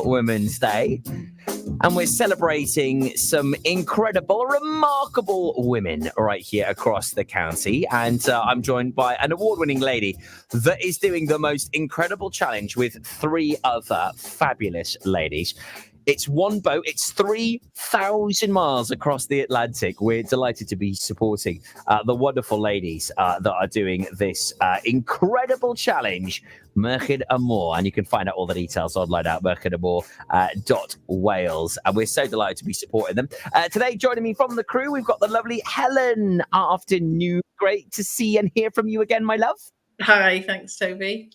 Women's Day, and we're celebrating some incredible, remarkable women right here across the county. And I'm joined by an award-winning lady that is doing the most incredible challenge with three other fabulous ladies. It's one boat. It's 3,000 miles across the Atlantic. We're delighted to be supporting the wonderful ladies that are doing this incredible challenge, Merched Amor. And you can find out all the details online at merchedamor.wales. And we're so delighted to be supporting them. Today, joining me from the crew, we've got the lovely Helen. Afternoon. Great to see and hear from you again, my love. Hi, thanks, Toby.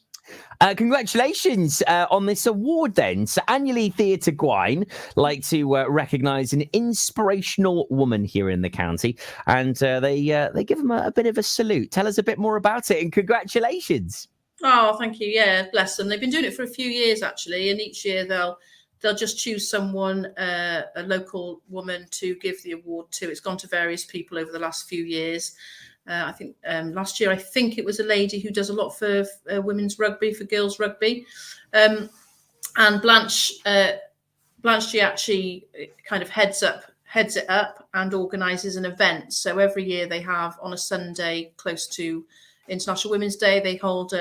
Congratulations on this award then. So Annually Theatre Gwine like to recognise an inspirational woman here in the county, and they give them a bit of a salute. Tell us a bit more about it, and congratulations. Oh, thank you. Yeah, bless them. They've been doing it for a few years actually, and each year they'll just choose someone, a local woman, to give the award to. It's gone to various people over the last few years. I think last year, I think it was a lady who does a lot for women's rugby, for girls rugby. And Blanche Giacchi kind of heads it up and organises an event. So every year they have, on a Sunday close to International Women's Day, they hold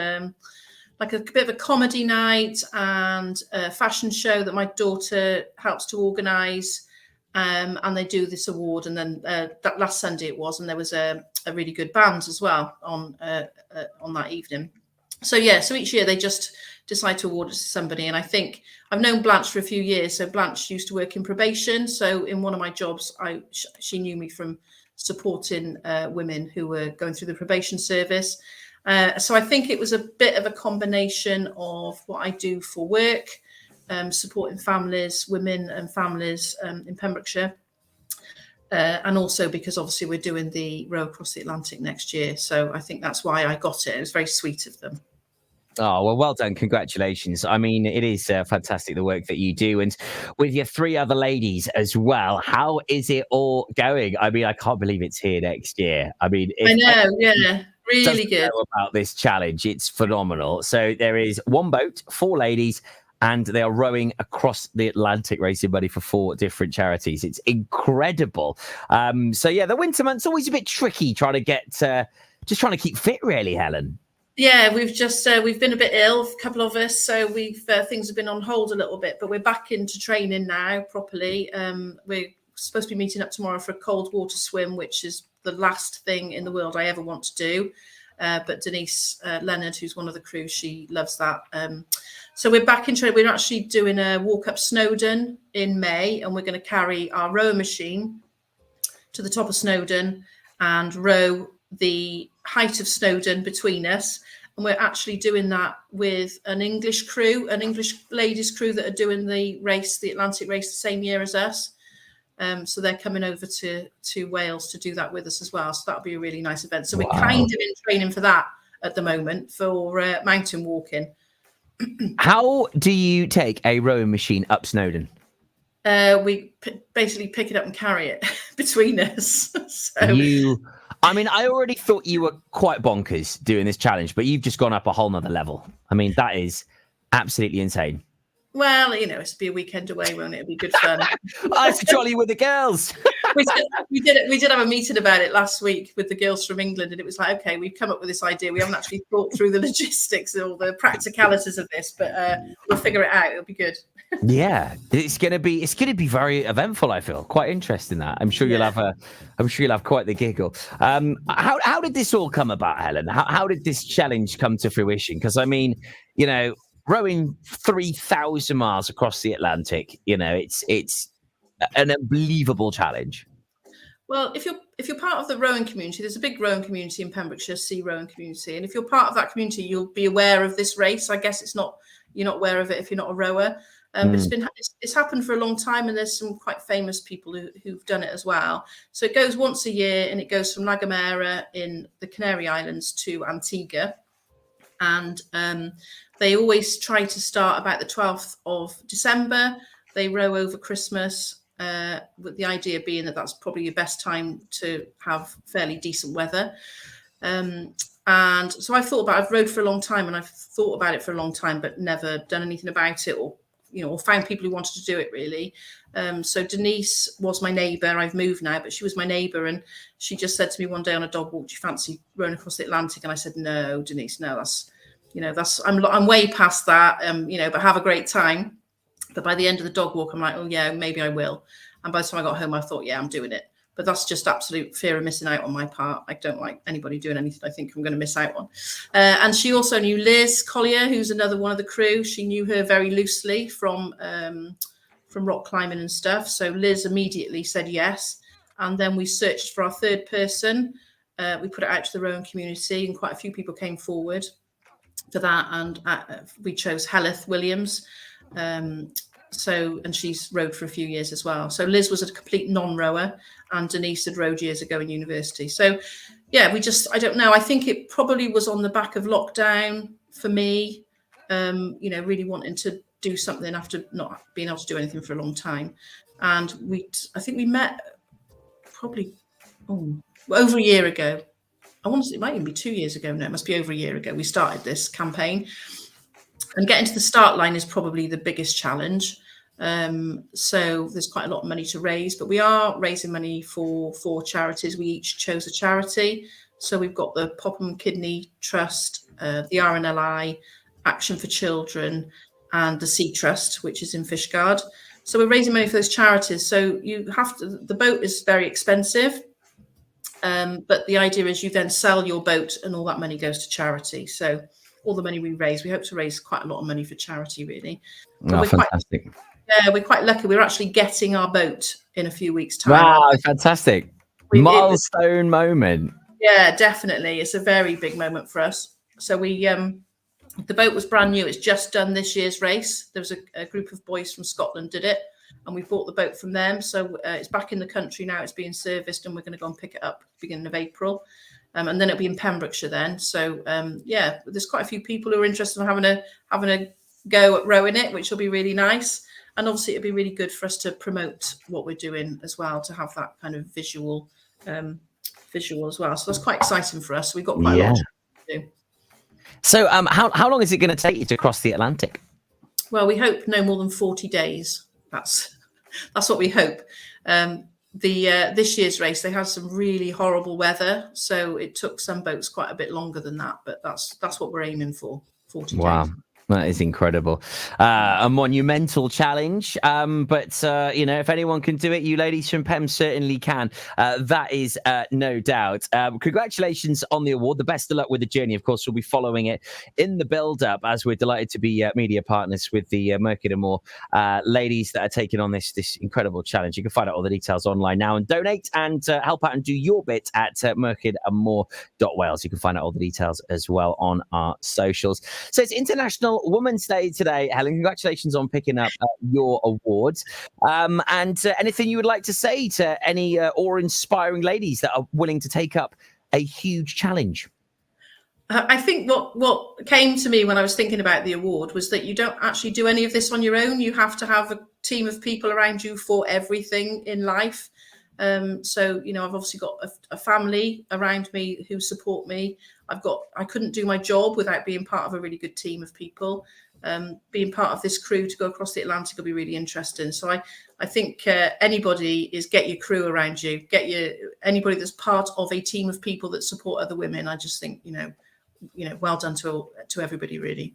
like a bit of a comedy night and a fashion show that my daughter helps to organise. And they do this award, and then that last Sunday it was, and there was a really good band as well on that evening. So each year they just decide to award it to somebody. And I think I've known Blanche for a few years. So Blanche used to work in probation. So in one of my jobs, she knew me from supporting women who were going through the probation service. So I think it was a bit of a combination of what I do for work, supporting families, women and families in Pembrokeshire. And also because obviously we're doing the row across the Atlantic next year. So I think that's why I got it. It was very sweet of them. Oh, well done. Congratulations. I mean, it is fantastic, the work that you do. And with your three other ladies as well, how is it all going? I mean, I can't believe it's here next year. I mean, I know, yeah, really good. Know about this challenge, it's phenomenal. So there is one boat, four ladies, and they are rowing across the Atlantic, raising money for four different charities. It's incredible. The winter month's always a bit tricky trying to get, just trying to keep fit, really, Helen. Yeah, we've been a bit ill, a couple of us, so things have been on hold a little bit, but we're back into training now properly. We're supposed to be meeting up tomorrow for a cold water swim, which is the last thing in the world I ever want to do. But Denise Leonard, who's one of the crew, she loves that. So we're back in training. We're actually doing a walk up Snowdon in May, and we're going to carry our rower machine to the top of Snowdon and row the height of Snowdon between us. And we're actually doing that with an English ladies crew that are doing the race, the Atlantic race, the same year as us. So they're coming over to Wales to do that with us as well. So that'll be a really nice event. So We're kind of in training for that at the moment, for mountain walking. How do you take a rowing machine up Snowdon? We basically pick it up and carry it between us. I already thought you were quite bonkers doing this challenge, but you've just gone up a whole nother level. I mean, that is absolutely insane. Well, it's be a weekend away, won't it? It'll be good fun. It's jolly with the girls. we did have a meeting about it last week with the girls from England, and it was like, okay, we've come up with this idea. We haven't actually thought through the logistics or the practicalities of this, but we'll figure it out. It'll be good. Yeah, it's gonna be very eventful. I feel quite interested in that. I'm sure you'll have quite the giggle. How did this all come about, Helen? How did this challenge come to fruition? Because I mean, rowing 3,000 miles across the Atlantic, it's an unbelievable challenge. Well, if you're part of the rowing community, there's a big rowing community in Pembrokeshire, sea rowing community, and if you're part of that community, you'll be aware of this race. I guess you're not aware of it if you're not a rower. It's happened for a long time, and there's some quite famous people who've done it as well. So it goes once a year, and it goes from La Gomera in the Canary Islands to Antigua, and they always try to start about the 12th of December. They row over Christmas, with the idea being that that's probably your best time to have fairly decent weather. And so I've rowed for a long time, and I've thought about it for a long time, but never done anything about it or or found people who wanted to do it really. So Denise was my neighbour. I've moved now, but she was my neighbour, and she just said to me one day on a dog walk, "Do you fancy rowing across the Atlantic?" And I said, "No, Denise, no, I'm way past that. But have a great time." But by the end of the dog walk, I'm like, "Oh yeah, maybe I will." And by the time I got home, I thought, "Yeah, I'm doing it." But that's just absolute fear of missing out on my part. I don't like anybody doing anything I think I'm going to miss out on. And she also knew Liz Collier, who's another one of the crew. She knew her very loosely from rock climbing and stuff. So Liz immediately said yes. And then we searched for our third person. We put it out to the rowing community, and quite a few people came forward for that. And we chose Helen Williams. And she's rowed for a few years as well. So Liz was a complete non-rower, and Denise had rowed years ago in university. So yeah, I don't know. I think it probably was on the back of lockdown for me, really wanting to do something after not being able to do anything for a long time. And I think we met probably over a year ago. I want to say it might even be 2 years ago. No, it must be over a year ago. We started this campaign. And getting to the start line is probably the biggest challenge. So there's quite a lot of money to raise, but we are raising money for 4 charities. We each chose a charity. So we've got the Popham Kidney Trust, the RNLI, Action for Children, and the Sea Trust, which is in Fishguard. So we're raising money for those charities. So the boat is very expensive. But the idea is you then sell your boat and all that money goes to charity. So all the money we raise, we hope to raise quite a lot of money for charity, really. Oh, fantastic. We're quite lucky. We're actually getting our boat in a few weeks' time. Wow, fantastic. Milestone moment. Yeah, definitely. It's a very big moment for us. So the boat was brand new. It's just done this year's race. There was a group of boys from Scotland did it, and we bought the boat from them. So it's back in the country now. It's being serviced, and we're going to go and pick it up beginning of April. And then it'll be in Pembrokeshire then. So there's quite a few people who are interested in having a go at rowing it, which will be really nice. And obviously it'll be really good for us to promote what we're doing as well, to have that kind of visual as well. So that's quite exciting for us. We've got quite a lot to do. So how long is it going to take you to cross the Atlantic? Well, we hope no more than 40 days. That's what we hope. This year's race, they had some really horrible weather, so it took some boats quite a bit longer than that, but that's what we're aiming for, 40 days. Wow. That is incredible. A monumental challenge. But if anyone can do it, you ladies from PEM certainly can. That is no doubt. Congratulations on the award. The best of luck with the journey. Of course, we'll be following it in the build-up, as we're delighted to be media partners with the Merkin and More ladies that are taking on this incredible challenge. You can find out all the details online now and donate and help out and do your bit at merkinandmore.wales. You can find out all the details as well on our socials. So it's International Women's Day today, Helen. Congratulations on picking up your awards. And anything you would like to say to any awe-inspiring ladies that are willing to take up a huge challenge? I think what came to me when I was thinking about the award was that you don't actually do any of this on your own. You have to have a team of people around you for everything in life. So, I've obviously got a family around me who support me. I couldn't do my job without being part of a really good team of people. Being part of this crew to go across the Atlantic will be really interesting. So I think anybody is get your crew around you, anybody that's part of a team of people that support other women. I just think, well done to everybody, really.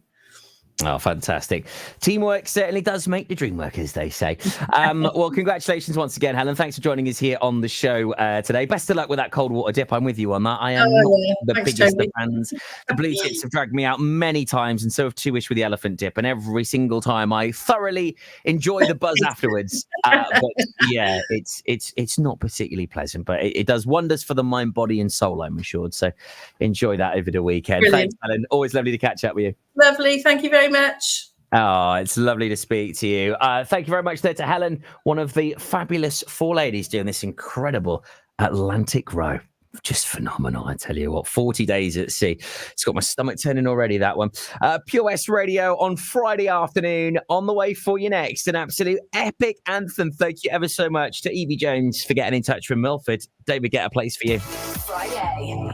Oh, fantastic. Teamwork certainly does make the dream work, as they say. Well, congratulations once again, Helen. Thanks for joining us here on the show today. Best of luck with that cold water dip. I'm with you on that. I am not the biggest of fans. The blue tips have dragged me out many times, and so have Two-ish with the elephant dip. And every single time I thoroughly enjoy the buzz afterwards. But yeah, it's not particularly pleasant, but it does wonders for the mind, body, and soul, I'm assured. So enjoy that over the weekend. Brilliant. Thanks, Helen. Always lovely to catch up with you. Lovely. Thank you very much. Oh, it's lovely to speak to you. Thank you very much there to Helen, one of the fabulous 4 ladies doing this incredible Atlantic row. Just phenomenal, I tell you what. 40 days at sea. It's got my stomach turning already, that one. Pure West Radio on Friday afternoon. On the way for you next. An absolute epic anthem. Thank you ever so much to Evie Jones for getting in touch from Milford. David, get a place for you. Friday.